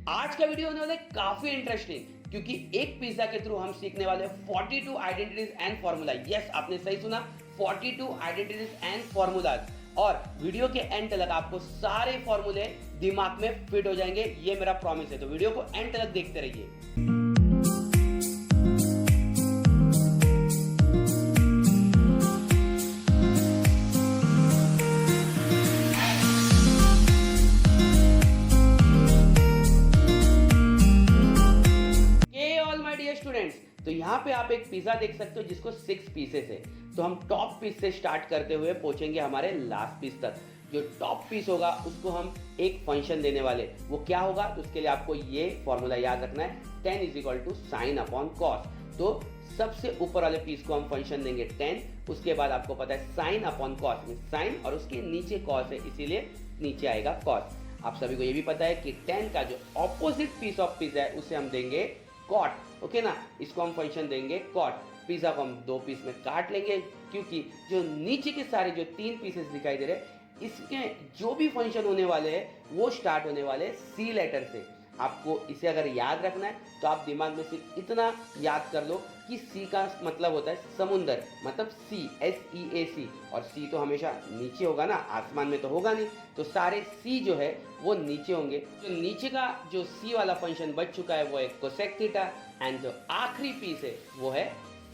आज का वीडियो होने वाला है काफी इंटरेस्टिंग क्योंकि एक पिज्जा के थ्रू हम सीखने वाले 42 आइडेंटिटीज एंड फॉर्मूला। यस, आपने सही सुना, 42 आइडेंटिटीज एंड फॉर्मूलाज। और वीडियो के एंड तक आपको सारे फॉर्मूले दिमाग में फिट हो जाएंगे, ये मेरा प्रॉमिस है। तो वीडियो को एंड तक देखते रहिए। स्टूडेंट्स, तो यहाँ पे आप एक पिज्जा देख सकते हो जिसको 6 पीसेस है। तो हम टॉप पीस से स्टार्ट करते हुए पहुंचेंगे हमारे लास्ट पीस तक। जो टॉप पीस होगा उसको हम एक फंक्शन देने वाले, वो क्या होगा? तो उसके लिए आपको ये फॉर्मूला याद रखना है, 10 = sin अपॉन कॉस। तो सबसे ऊपर वाले पीस को हम फंक्शन देंगे 10, उसके बाद आपको पता है साइन अपॉन कॉस, साइन और उसके नीचे कॉस है, इसीलिए नीचे आएगा कॉस। आप सभी को ये भी पता है कि 10 का जो ऑपोजिट पीस ऑफ पिज्जा है उसे हम देंगे कॉट, ओके ना। इसको हम फंक्शन देंगे कॉट। पिज्जा को हम 2 पीस में काट लेंगे क्योंकि जो नीचे के सारे जो 3 पीसेस दिखाई दे रहे इसके जो भी फंक्शन होने वाले हैं वो स्टार्ट होने वाले सी लेटर से। आपको इसे अगर याद रखना है तो आप दिमाग में सिर्फ इतना याद कर लो कि सी का मतलब होता है समुंदर, मतलब सी, SEAC। और सी तो हमेशा नीचे होगा ना, आसमान में तो होगा नहीं। तो सारे सी जो है वो नीचे होंगे। तो नीचे का जो सी वाला फंक्शन बच चुका है वो है कोसेक थीटा, एंड जो आखिरी पीस है वो है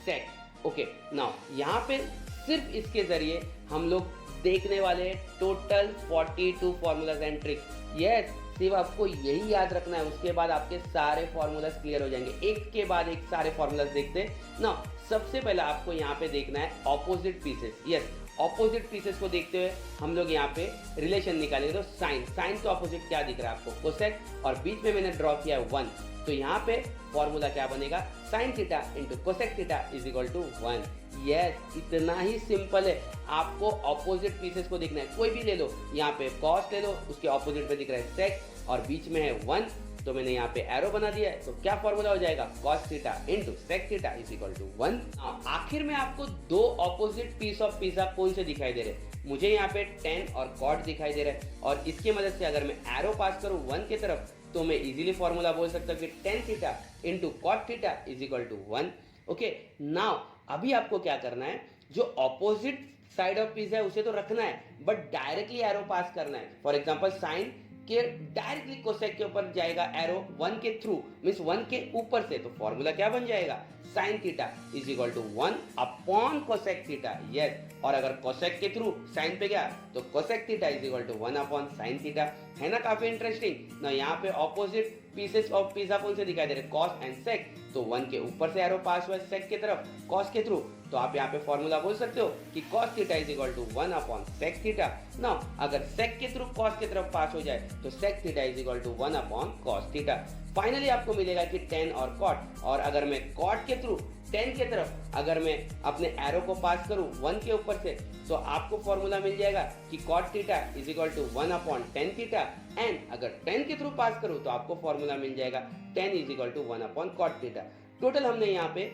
सेक। ओके, नाउ यहाँ पे सिर्फ इसके जरिए हम लोग देखने वाले total 42 formulas and tricks. Yes, सिर्फ आपको यही याद रखना है, उसके बाद आपके सारे फॉर्मूलाज क्लियर हो जाएंगे। एक के बाद एक सारे फॉर्मूलाज देखते हैं ना। सबसे पहले आपको यहाँ पे देखना है opposite pieces. Yes, opposite pieces को देखते हुए हम लोग यहाँ पे रिलेशन निकालेंगे। तो साइन, साइन के ऑपोजिट क्या दिख रहा है आपको? कोसेक, और बीच में मैंने ड्रॉ किया है 1। तो यहाँ पे फॉर्मूला क्या बनेगा? Sine theta into cosec theta is equal to 1। Yes, इतना ही सिंपल है। आपको ऑपोजिट पीसेस को देखना है, कोई भी ले लो। यहाँ पे कॉस ले लो, उसके ऑपोजिट पे दिख रहा है सेक और बीच में है 1। तो मैंने यहाँ पे एरो बना दिया है। तो क्या फॉर्मूला हो जाएगा? Cos theta into sec theta is equal to 1। आखिर में आपको 2 ऑपोजिट पीस ऑफ पिज्जा कौन से दिखाई दे रहे हैं? मुझे यहाँ पे 10 और कॉट दिखाई दे रहा है, और इसकी मदद से अगर मैं एरो पास करूँ 1 की तरफ तो मैं इजीली फॉर्मूला बोल सकता हूँ कि 10 theta into cot theta is equal to 1। Okay, now अभी आपको क्या करना है, जो ऑपोजिट साइड ऑफ पिज्जा है उसे तो रखना है, बट डायरेक्टली एरो पास करना है। फॉर एग्जांपल साइन के डायरेक्टली कोसेक के ऊपर जाएगा एरो 1 के थ्रू, मींस 1 के ऊपर से। तो फॉर्मूला क्या बन जाएगा? Sine theta is equal to 1 upon cosec theta. Yes, और अगर कोसेक के थ्रू साइन पे गया तो cosec theta is equal to 1 upon sine theta. है ना काफी इंटरेस्टिंग ना। यहाँ पे ऑपोजिट पीसेस ऑफ पिज्जा कौन से दिखाई दे रहे? कॉस एंड सेक। तो 1 के ऊपर से एरो पास हुआ सेक की तरफ, कॉस के थ्रू। तो आप यहाँ पे फॉर्मूला बोल सकते हो कि cos theta is equal to 1 upon sec theta. ना अगर सेक के थ्रू cos की तरफ पास हो जाए तो sec theta is equal to 1 upon cos theta. Finally आपको मिलेगा कि 10 और cot, और अगर मैं cot के थ्रू 10 के तरफ अगर मैं अपने एरो को पास करूं 1 के ऊपर से, तो आपको फॉर्मूला मिल जाएगा कि cot theta is equal to 1 upon 10 theta. And अगर 10 के थ्रू पास करूं तो आपको फॉर्मूला मिल जाएगा 10 is equal to 1 upon cot theta. Total हमने यहाँ पे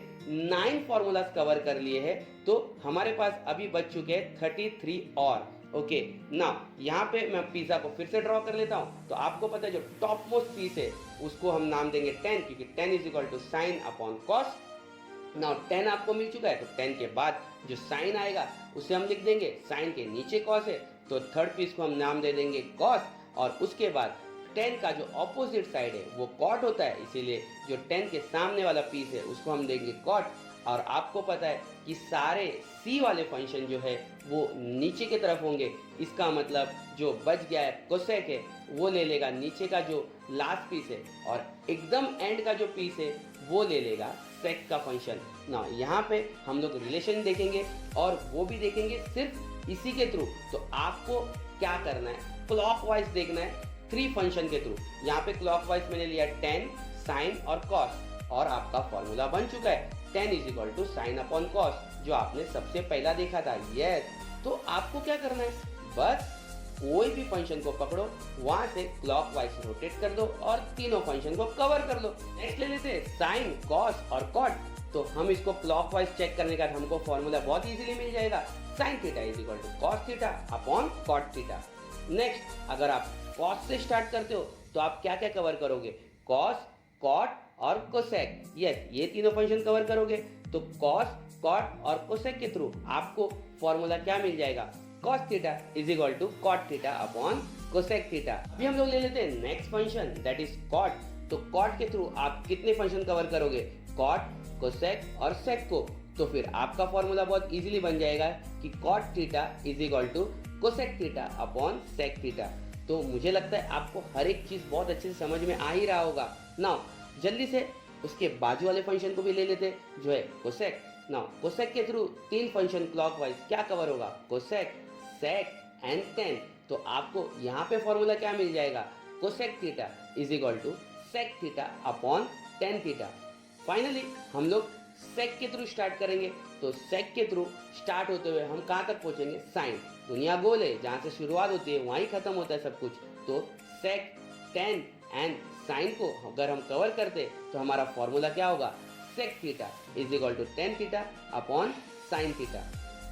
9 फॉर्मूलाज कवर कर लिए हैं। तो हमारे पास अभी बच चुके हैं 33 और। ओके, ना यहाँ पे मैं पिज्जा को फिर से ड्रॉ कर लेता हूँ। तो आपको पता है जो टॉप मोस्ट पीस है उसको हम नाम देंगे 10, क्योंकि 10 is equal to sine upon cos. Now 10 आपको मिल चुका है, तो 10 के बाद जो साइन आएगा उसे हम लिख देंगे, साइन के नीचे कॉस है तो थर्ड पीस को हम नाम दे देंगे कॉस। और उसके बाद 10 का जो ऑपोजिट साइड है वो कॉट होता है, इसीलिए जो 10 के सामने वाला पीस है उसको हम देंगे कॉट। और आपको पता है कि सारे सी वाले फंक्शन जो है वो नीचे की तरफ होंगे। इसका मतलब जो बच गया है कोसेक है वो ले लेगा नीचे का जो लास्ट पीस है, और एकदम एंड का जो पीस है वो ले लेगा सेक का फंक्शन। ना यहाँ पे हम लोग रिलेशन देखेंगे, और वो भी देखेंगे सिर्फ इसी के थ्रू। तो आपको क्या करना है, क्लॉकवाइज देखना है 3 फंक्शन के थ्रू। यहाँ पे क्लॉकवाइज मैंने लिया 10, साइन और कॉस, और आपका फॉर्मूला बन चुका है 10 is equal to sine upon cos, जो आपने सबसे पहला देखा था। यस, तो आपको क्या करना है, बस कोई भी फंक्शन को पकड़ो, वहां से क्लॉकवाइज रोटेट कर दो और तीनों फंक्शन को कवर कर दो। नेक्स्ट ले लेते हैं साइन, कॉस और कॉट। तो हम इसको क्लॉकवाइज चेक करने का हमको फॉर्मूला बहुत इजीली मिल जाएगा, sine theta is equal to cos theta upon cot theta. Next अगर आप कॉस से स्टार्ट करते हो तो आप क्या क्या कवर करोगे, कॉस, कॉट और कोसेक। यस, ये तीनों फंक्शन कवर करोगे। तो कॉस, कॉट और कोसेक के थ्रू आपको फॉर्मूला क्या मिल जाएगा, cos theta is equal to cot theta upon cosec theta. अभी हम लोग ले लेते हैं next function, that is cot. तो कॉट के थ्रू आप कितने फंक्शन कवर करोगे, कॉट, कोसेक और सेक को। तो फिर आपका फॉर्मूला बहुत इजीली बन जाएगा कि cot theta is equal to cosec theta upon sec theta. तो मुझे लगता है आपको हर एक चीज बहुत अच्छे से समझ में आ ही रहा होगा। नाउ जल्दी से उसके बाजू वाले फंक्शन को भी ले लेते जो है कोसेक। नाउ कोसेक के थ्रू तीन फंक्शन क्लॉकवाइज क्या कवर होगा, कोसेक, सेक एंड टेन। तो आपको यहाँ पे फॉर्मूला क्या मिल जाएगा, cosec theta is equal to sec theta upon tan theta. Finally हम लोग सेक के थ्रू स्टार्ट करेंगे। तो सेक के थ्रू स्टार्ट होते हुए हम कहाँ तक पहुंचेंगे, साइन। दुनिया गोल है, जहाँ से शुरुआत होती है वहीं खत्म होता है सब कुछ। तो सेक, टेन एंड साइन को अगर हम कवर करते तो हमारा फॉर्मूला क्या होगा, sec theta is equal to tan theta upon sine theta.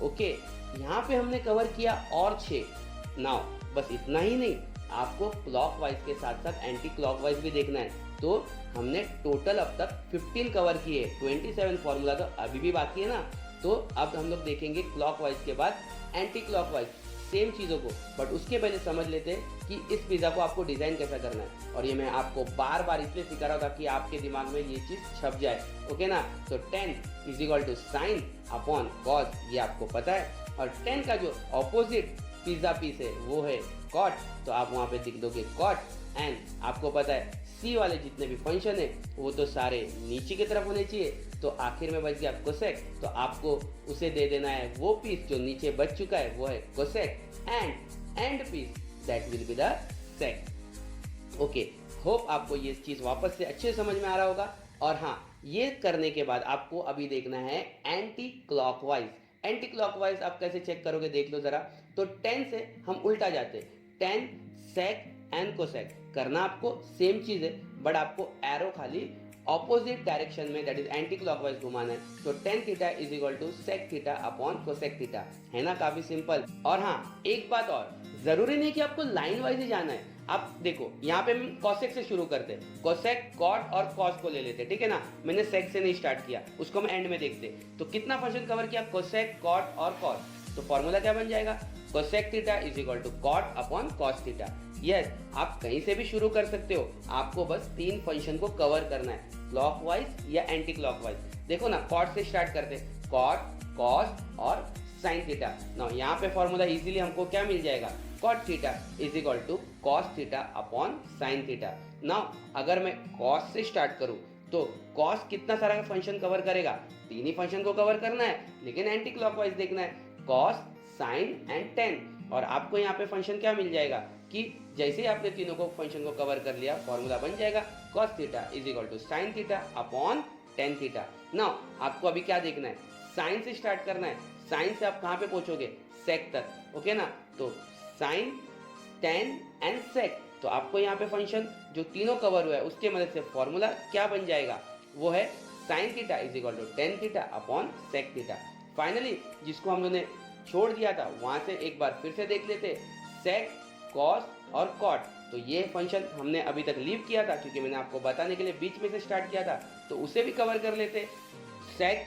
Okay, यहाँ पे हमने कवर किया और 6। नाउ बस इतना ही नहीं, आपको क्लॉकवाइज के साथ साथ एंटी क्लॉकवाइज भी देखना है। तो हमने टोटल अब तक 15 कवर किए, 27 फॉर्मूला तो अभी भी बाकी है ना। तो अब हम लोग देखेंगे क्लॉकवाइज के बाद एंटी क्लॉकवाइज सेम चीज़ों को। बट उसके पहले समझ लेते हैं कि इस पिज़्ज़ा को आपको डिज़ाइन कैसा करना है। और ये मैं आपको बार बार इसलिए सिखा रहा था कि आपके दिमाग में ये चीज़ छप जाए। ओके ना। तो 10 is equal to sine upon cos, ये आपको पता है। और 10 का जो ऑपोजिट पिज़्ज़ा पीस है वो है कॉट, तो आप वहाँ पे लिख दोगे कॉट। एंड आपको पता है सी वाले जितने भी फंक्शन है वो तो सारे नीचे की तरफ होने चाहिए। तो आखिर में बच गया कोसेक, तो आपको उसे दे देना है वो पीस जो नीचे बच चुका है, वो है cosec. And piece that will be the sec. Okay, hope आपको ये चीज़ वापस से अच्छे समझ में आ रहा होगा। और हाँ, ये करने के बाद आपको अभी देखना है एंटी क्लॉकवाइज। एंटी क्लॉकवाइज आप कैसे चेक करोगे देख लो जरा। तो 10 से हम उल्टा जाते, 10 सेक एंड कोसेक करना आपको सेम चीज है, बट आपको एरो खाली ऑपोजिट डायरेक्शन में दैट इज एंटी क्लॉकवाइज घुमाना है। तो 10 theta is equal to sec theta upon cosec theta, है ना, काफी सिंपल। और हाँ, एक बात और, जरूरी नहीं कि आपको लाइन वाइज ही जाना है। आप देखो यहाँ पे हम कोसेक से शुरू करते हैं, कोसेक, कॉट और कॉस को ले लेते, ठीक है ना। मैंने सेक से नहीं स्टार्ट किया, उसको हम एंड में देखते। तो कितना फंक्शन कवर किया, कोसेक, कॉट और कॉस। तो फॉर्मूला क्या बन जाएगा, cosec theta is equal to cot upon cos theta. Yes, आप कहीं से भी शुरू कर सकते हो, आपको बस तीन फंक्शन को कवर करना है, क्लॉकवाइज या एंटी क्लॉकवाइज। देखो ना, कॉट से स्टार्ट करते, कॉट, कॉस और साइन थीटा। नाउ यहाँ पे फॉर्मूला इजीली हमको क्या मिल जाएगा, cot theta is equal to cos theta upon sine theta. Now अगर मैं कॉस से स्टार्ट करूँ तो कॉस कितना सारा फंक्शन कवर करेगा, तीन ही फंक्शन को कवर करना है, लेकिन एंटी क्लॉकवाइज देखना है, कॉस, साइन एंड टेन। और आपको यहाँ पे फंक्शन क्या मिल जाएगा कि जैसे ही आपने तीनों को फंक्शन को कवर कर लिया, फॉर्मूला बन जाएगा cos theta is equal to sine theta upon tan theta. Now आपको अभी क्या देखना है, साइन से स्टार्ट करना है। साइन से आप कहाँ पे पहुंचोगे, सेक तक, ओके ना। तो साइन, टेन एंड सेक। तो आपको यहाँ पे फंक्शन जो तीनों कवर हुआ है उसके मदद से फॉर्मूला क्या बन जाएगा, वो है sine theta is equal to tan theta upon sec theta. Finally जिसको हम लोगों ने छोड़ दिया था वहां से एक बार फिर से देख लेते, सेक, कॉस और कॉट। तो ये फंक्शन हमने अभी तक लीव किया था क्योंकि मैंने आपको बताने के लिए बीच में से स्टार्ट किया था, तो उसे भी कवर कर लेते, सेक,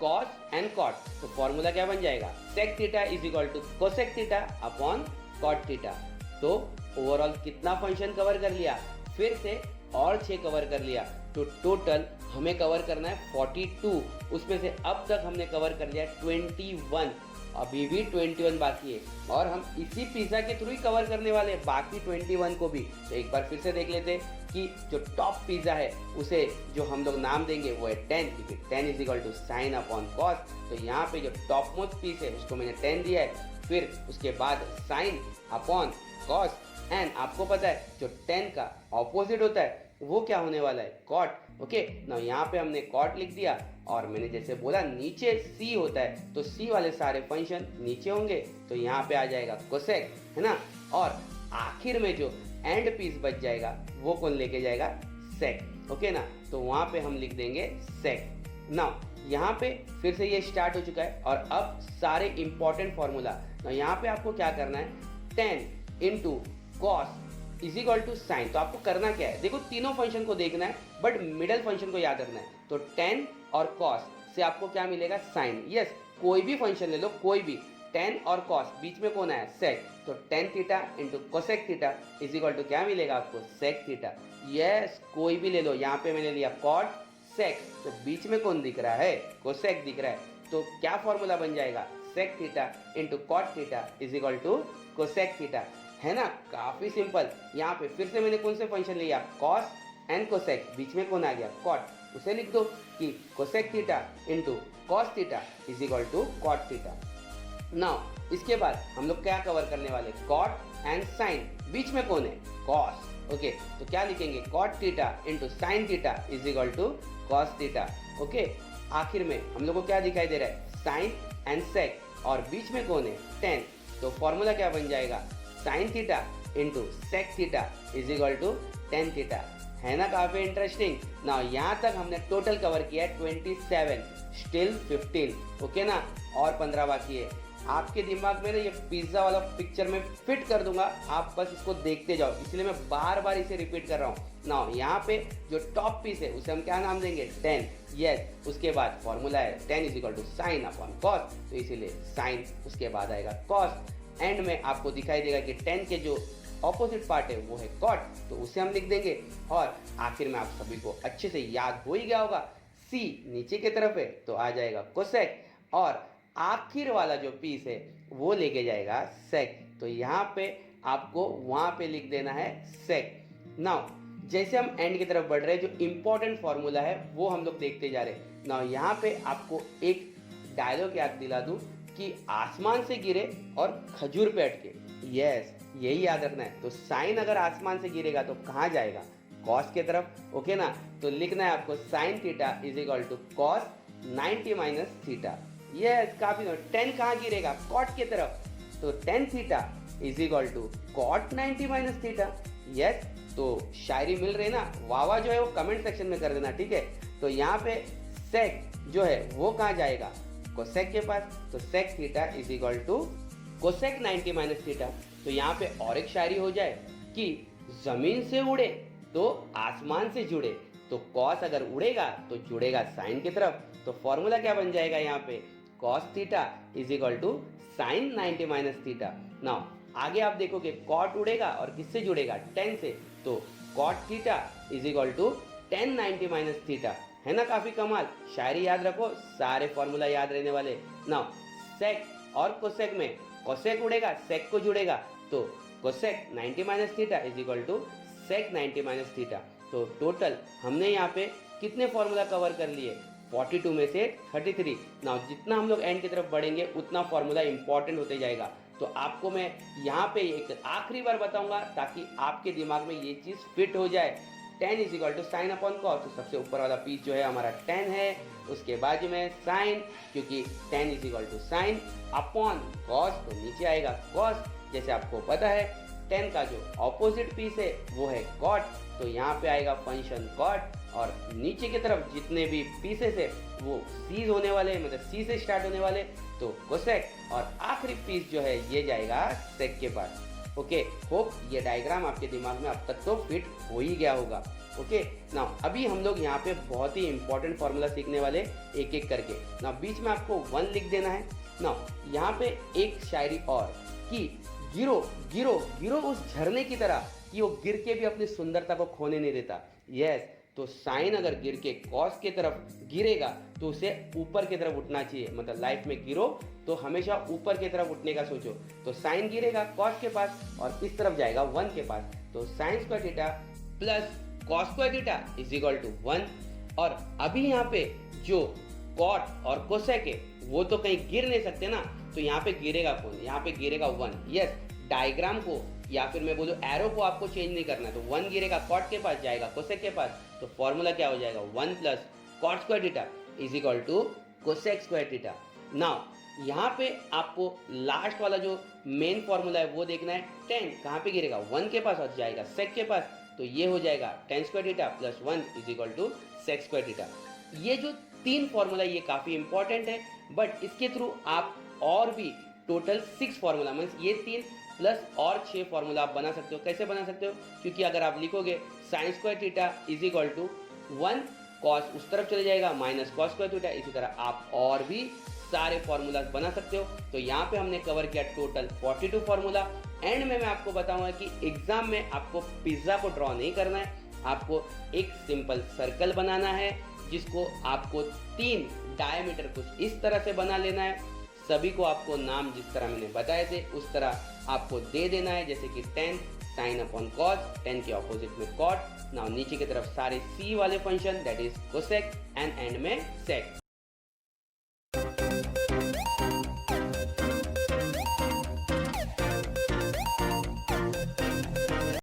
कॉस एंड कॉट। तो फॉर्मूला क्या बन जाएगा, sec theta is equal to cosec theta upon cot theta. तो ओवरऑल कितना फंक्शन कवर कर लिया, फिर से और 6 कवर कर लिया। तो टोटल हमें कवर करना है 42, उसमें से अब तक हमने कवर कर लिया 21, अभी भी 21 बाकी है। और हम इसी पिज्जा के थ्रू ही कवर करने वाले हैं बाकी 21 को भी। तो एक बार फिर से देख लेते कि जो टॉप पिज्जा है उसे जो हम लोग नाम देंगे वो है 10, क्योंकि 10 is equal to sine upon cos. तो यहाँ पे जो टॉप मोस्ट पीस है उसको मैंने 10 दिया है, फिर उसके बाद साइन अपॉन कॉस। एंड आपको पता है जो 10 का ऑपोजिट होता है वो क्या होने वाला है, कॉट। ओके ना, यहाँ पे हमने कॉट लिख दिया। और मैंने जैसे बोला नीचे सी होता है, तो सी वाले सारे फंक्शन नीचे होंगे, तो यहाँ पे आ जाएगा कोसेक, है ना। और आखिर में जो एंड पीस बच जाएगा वो कौन लेके जाएगा, सेक, ओके ना। तो वहाँ पे हम लिख देंगे सेक। नाउ यहाँ पे फिर से ये स्टार्ट हो चुका है और अब सारे इंपॉर्टेंट फॉर्मूला। ना यहाँ पे आपको क्या करना है, 10 into cos is equal to sine. तो आपको करना क्या है, देखो तीनों फंक्शन को देखना है बट मिडल फंक्शन को याद रखना है। तो टेन और कॉस से आपको क्या मिलेगा, साइन। यस, कोई भी फंक्शन ले लो, कोई भी, टेन और कॉस, बीच में कौन है, सेक। तो tan theta into cosec theta is equal to क्या मिलेगा आपको, सेक थीटा। यस, कोई भी ले लो, यहाँ पे मैंने लिया कॉट सेक, तो बीच में कौन दिख रहा है, कोसेक दिख रहा है। तो क्या फॉर्मूला बन जाएगा, sec theta into cot theta is equal to cosec theta, है ना। काफी सिंपल। यहाँ पे फिर से मैंने कौन से फंक्शन लिया, कॉस एंड कोसेक, बीच में कौन आ गया, कॉट, उसे लिख दो कि cosec theta into cos theta is equal to cot theta. Now इसके बाद हम लोग क्या कवर करने वाले, कॉट एंड साइन, बीच में कौन है, कॉस। ओके, तो क्या लिखेंगे, cot theta into sine theta is equal to cos theta. Okay, आखिर में हम लोग को क्या दिखाई दे रहा है, साइन एंड सेक, और बीच में कौन है, टेन। तो फॉर्मूला क्या बन जाएगा, sine theta into sec theta is equal to tan theta, है ना। काफी इंटरेस्टिंग। ना यहाँ तक हमने टोटल कवर किया है 27, स्टिल 15, ओके ना, और 15 बाकी है। आपके दिमाग में ना ये पिज्जा वाला पिक्चर में फिट कर दूंगा, आप बस इसको देखते जाओ, इसलिए मैं बार बार इसे रिपीट कर रहा हूँ। ना यहाँ पे जो टॉप पीस है उसे हम क्या नाम देंगे, 10। यस, उसके बाद फॉर्मूला है 10 is equal to sine upon cos, तो इसीलिए साइन, उसके बाद आएगा कॉस। एंड में आपको दिखाई देगा कि 10 के जो ऑपोजिट पार्ट है वो है कॉट, तो उसे हम लिख देंगे। और आखिर में आप सभी को अच्छे से याद हो ही गया होगा, सी नीचे की तरफ है तो आ जाएगा कोसेक, और आखिर वाला जो पीस है वो लेके जाएगा सेक। तो यहाँ पे आपको वहां पे लिख देना है सेक। नाउ जैसे हम एंड की तरफ बढ़ रहे हैं, जो इंपॉर्टेंट फॉर्मूला है वो हम लोग देखते जा रहे हैं। नाउ यहाँ पे आपको एक डायलॉग याद दिला दूं कि आसमान से गिरे और खजूर पे अटके। यस, यही याद रखना है। तो साइन अगर आसमान से गिरेगा तो कहाँ जाएगा, कॉस के तरफ, ओके ना। तो लिखना है आपको sine theta is equal to cos 90 minus theta. Yes, काफी। 10 कहाँ गिरेगा, कॉट के तरफ, तो tan theta is equal to cot 90 minus theta. Yes, तो शायरी मिल रही ना, वावा जो है वो कमेंट सेक्शन में कर देना, ठीक है। तो यहाँ पे सेक जो है वो कहाँ जाएगा, कोसेक के पास, तो sec theta is equal to cosec 90 minus theta. तो यहाँ पे और एक शायरी हो जाए कि जमीन से उड़े तो आसमान से जुड़े, तो कॉस अगर उड़ेगा तो जुड़ेगा साइन की तरफ। तो फॉर्मूला क्या बन जाएगा यहाँ पे, cos theta is equal to sine 90 minus theta. Now आगे आप देखोगे कॉट उड़ेगा और किससे जुड़ेगा, 10 से, तो cot theta is equal to 10 90 minus theta, है ना। काफी कमाल। शायरी याद रखो, सारे फॉर्मूला याद रहने वाले। नाउ सेक और कोसेक में कोसेक उड़ेगा, सेक को जुड़ेगा, तो cosec 90 minus theta is equal to sec 90 minus theta. तो टोटल हमने यहाँ पे कितने फॉर्मूला कवर कर लिए, 42 में से 33। नाउ जितना हम लोग एंड की तरफ बढ़ेंगे उतना फॉर्मूला इंपॉर्टेंट होते जाएगा। तो आपको मैं यहाँ पे एक आखिरी बार बताऊंगा ताकि आपके दिमाग में ये चीज फिट हो जाए। 10 is equal to sine upon cos, तो सबसे ऊपर वाला पीस जो है हमारा 10 है, उसके बाजू में साइन, क्योंकि 10 is equal to sine upon cos, तो नीचे आएगा कॉस। जैसे आपको पता है 10 का जो ऑपोजिट पीस है वो है कॉट, तो यहाँ पे आएगा फंक्शन कॉट, और नीचे की तरफ जितने भी पीसेस है वो सीज होने वाले, मतलब सी से स्टार्ट होने वाले, तो कोसेक, और आखिरी पीस जो है ये जाएगा सेक के पास। ओके, होप ये डायग्राम आपके दिमाग में अब तक तो फिट हो ही गया होगा। ओके, नाउ अभी हम लोग यहाँ पे बहुत ही इंपॉर्टेंट फॉर्मूला सीखने वाले एक एक करके। नाउ बीच में आपको 1 लिख देना है। नाउ यहाँ पे एक शायरी और कि गिरो गिरो गिरो उस झरने की तरह कि वो गिर के भी अपनी सुंदरता को खोने नहीं देता। यस, तो साइन अगर गिर के कॉस की तरफ गिरेगा तो उसे ऊपर की तरफ उठना चाहिए, मतलब लाइफ में गिरो तो हमेशा ऊपर की तरफ उठने का सोचो। तो साइन गिरेगा कॉस के पास और इस तरफ जाएगा 1 के पास, तो sine square theta plus cos square theta is equal to 1। और अभी यहाँ पे जो कॉट और कोसेक है वो तो कहीं गिर नहीं सकते ना, तो यहाँ पे गिरेगा कौन, यहाँ पे गिरेगा 1। यस, डायग्राम को या फिर मैं बोलूँ एरो को आपको चेंज नहीं करना है, तो 1 गिरेगा कॉट के पास, जाएगा कोसेक के पास, तो फॉर्मूला क्या हो जाएगा 1 plus cot square theta is equal to cosec square theta. Now यहाँ पे आपको लास्ट वाला जो मेन फॉर्मूला है वो देखना है, 10 कहाँ पे गिरेगा 1 के पास और जाएगा सेक के पास, तो ये हो जाएगा 10 square theta plus 1 is equal to sec square theta. ये जो 3 फॉर्मूला ये काफी इंपॉर्टेंट है, बट इसके थ्रू आप और भी टोटल 6 फॉर्मूला मीन्स ये 3 प्लस और 6 फॉर्मूला आप बना सकते हो। कैसे बना सकते हो? क्योंकि अगर आप लिखोगे sine square theta is equal to 1 cos उस तरफ चले जाएगा माइनस कॉस स्क्वायर थीटा, इसी तरह आप और भी सारे फॉर्मूलाज बना सकते हो। तो यहाँ पे हमने कवर किया टोटल 42 फॉर्मूला। एंड में मैं आपको बताऊंगा कि एग्जाम में आपको पिज्जा को ड्रॉ नहीं करना है, आपको एक सिंपल सर्कल बनाना है जिसको आपको 3 डायमीटर कुछ इस तरह से बना लेना है। सभी को आपको नाम जिस तरह मैंने बताए थे उस तरह आपको दे देना है, जैसे कि 10 साइन अपॉन कॉस, 10 के ऑपोजिट में कॉट। नाउ नीचे की तरफ सारे सी वाले function that is cosec and and में सेक।